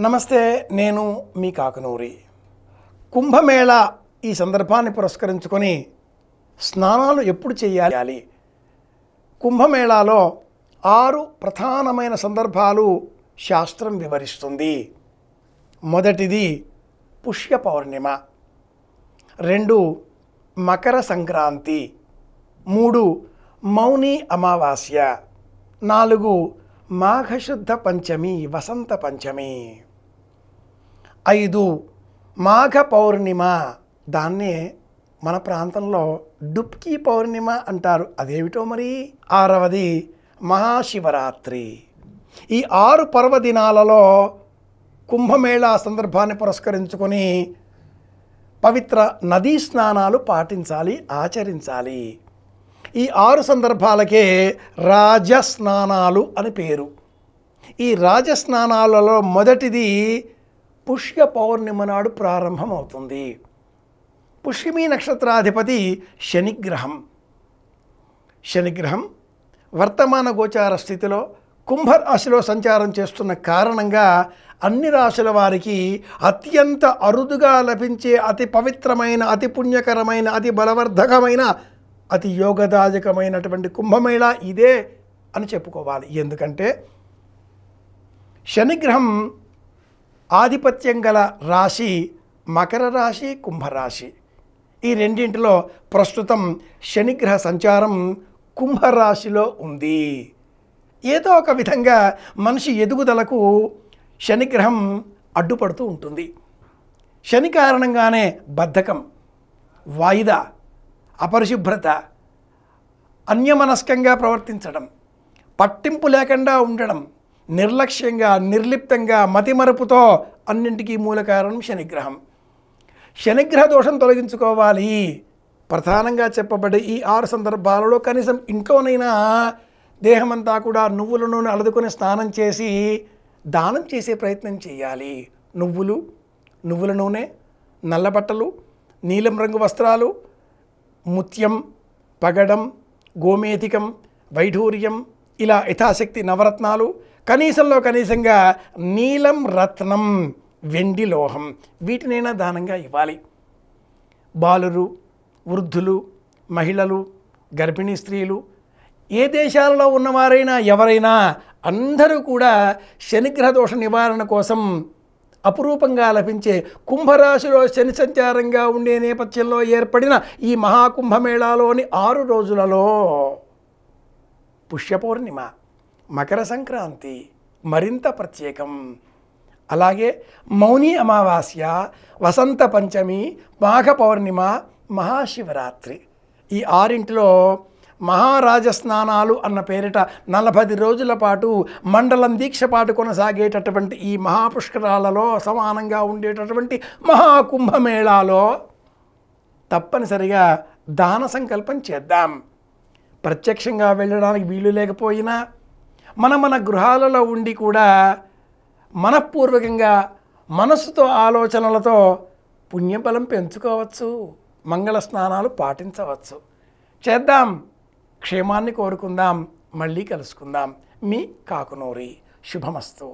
నమస్తే, నేను మీ కాకనూరి. కుంభమేళా ఈ సందర్భాన్ని పురస్కరించుకొని స్నానాలు ఎప్పుడు చేయాలి? కుంభమేళాలో 6 ప్రధానమైన సందర్భాలు శాస్త్రం వివరిస్తుంది. మొదటిది పుష్య పౌర్ణిమ, 2 మకర సంక్రాంతి, 3 మౌని అమావాస్య, 4 మాఘశుద్ధ పంచమి వసంత పంచమి, 5 మాఘ పౌర్ణిమ, దాన్నే మన ప్రాంతంలో డుబ్కి పౌర్ణిమ అంటారు, అదేమిటో మరి. 6వది మహాశివరాత్రి. ఈ 6 పర్వదినాలలో కుంభమేళా సందర్భాన్ని పురస్కరించుకొని పవిత్ర నదీ స్నానాలు పాటించాలి, ఆచరించాలి. ఈ 6 సందర్భాలకే రాజస్నానాలు అని పేరు. ఈ రాజస్నానాలలో మొదటిది పుష్య పౌర్ణిమ నాడు ప్రారంభమవుతుంది. పుష్యమీ నక్షత్రాధిపతి శనిగ్రహం. శనిగ్రహం వర్తమాన గోచార స్థితిలో కుంభరాశిలో సంచారం చేస్తున్న కారణంగా అన్ని రాశుల వారికి అత్యంత అరుదుగా లభించే అతి పవిత్రమైన, అతి పుణ్యకరమైన, అతి బలవర్ధకమైన, అతి యోగదాయకమైనటువంటి కుంభమేళా ఇదే అని చెప్పుకోవాలి. ఎందుకంటే శనిగ్రహం ఆధిపత్యం గల రాశి మకర రాశి, కుంభరాశి. ఈ రెండింటిలో ప్రస్తుతం శనిగ్రహ సంచారం కుంభరాశిలో ఉంది. ఏదో ఒక విధంగా మనిషి ఎదుగుదలకు శనిగ్రహం అడ్డుపడుతూ ఉంటుంది. శని కారణంగానే బద్ధకం, వాయిదా, అపరిశుభ్రత, అన్యమనస్కంగా ప్రవర్తించడం, పట్టింపు లేకుండా ఉండడం, నిర్లక్ష్యంగా, నిర్లిప్తంగా, మతిమరుపుతో అన్నింటికీ మూల కారణం శనిగ్రహం. శనిగ్రహ దోషం తొలగించుకోవాలి. ప్రధానంగా చెప్పబడే ఈ 6 సందర్భాలలో కనీసం ఇంట్లోనైనా దేహమంతా కూడా నువ్వుల నూనె అలదుకొని స్నానం చేసి దానం చేసే ప్రయత్నం చేయాలి. నువ్వుల నూనె, నల్లబట్టలు, నీలం రంగు వస్త్రాలు, ముత్యం, పగడం, గోమేధికం, వైఢూర్యం, ఇలా యథాశక్తి నవరత్నాలు, కనీసంలో కనీసంగా నీలం రత్నం, వెండి లోహం, వీటినైనా దానంగా ఇవ్వాలి. బాలురు, వృద్ధులు, మహిళలు, గర్భిణీ స్త్రీలు, ఏ దేశాలలో ఉన్నవారైనా ఎవరైనా అందరూ కూడా శనిగ్రహ దోష నివారణ కోసం అపురూపంగా లభించే కుంభరాశిలో శని సంచారంగా ఉండే నేపథ్యంలో ఏర్పడిన ఈ మహాకుంభమేళాలోని 6 రోజులలో పుష్య పౌర్ణిమ, మకర సంక్రాంతి మరింత ప్రత్యేకం. అలాగే మౌని అమావాస్య, వసంత పంచమి, మాఘ పౌర్ణిమ, మహాశివరాత్రి, ఈ 6 మహారాజస్నానాలు అన్న పేరిట 40 రోజుల పాటు మండలం దీక్ష పాటు కొనసాగేటటువంటి ఈ మహాపుష్కరాలలో సమానంగా ఉండేటటువంటి మహాకుంభమేళాలో తప్పనిసరిగా దాన సంకల్పం చేద్దాం. ప్రత్యక్షంగా వెళ్ళడానికి వీలు లేకపోయినా మన గృహాలలో ఉండి కూడా మనఃపూర్వకంగా మనస్సుతో, ఆలోచనలతో పుణ్యబలం పెంచుకోవచ్చు, మంగళ స్నానాలు పాటించవచ్చు. చేద్దాం, క్షేమాన్ని కోరుకుందాం. మళ్ళీ కలుసుకుందాం. మీ కాకునూరి. శుభమస్తు.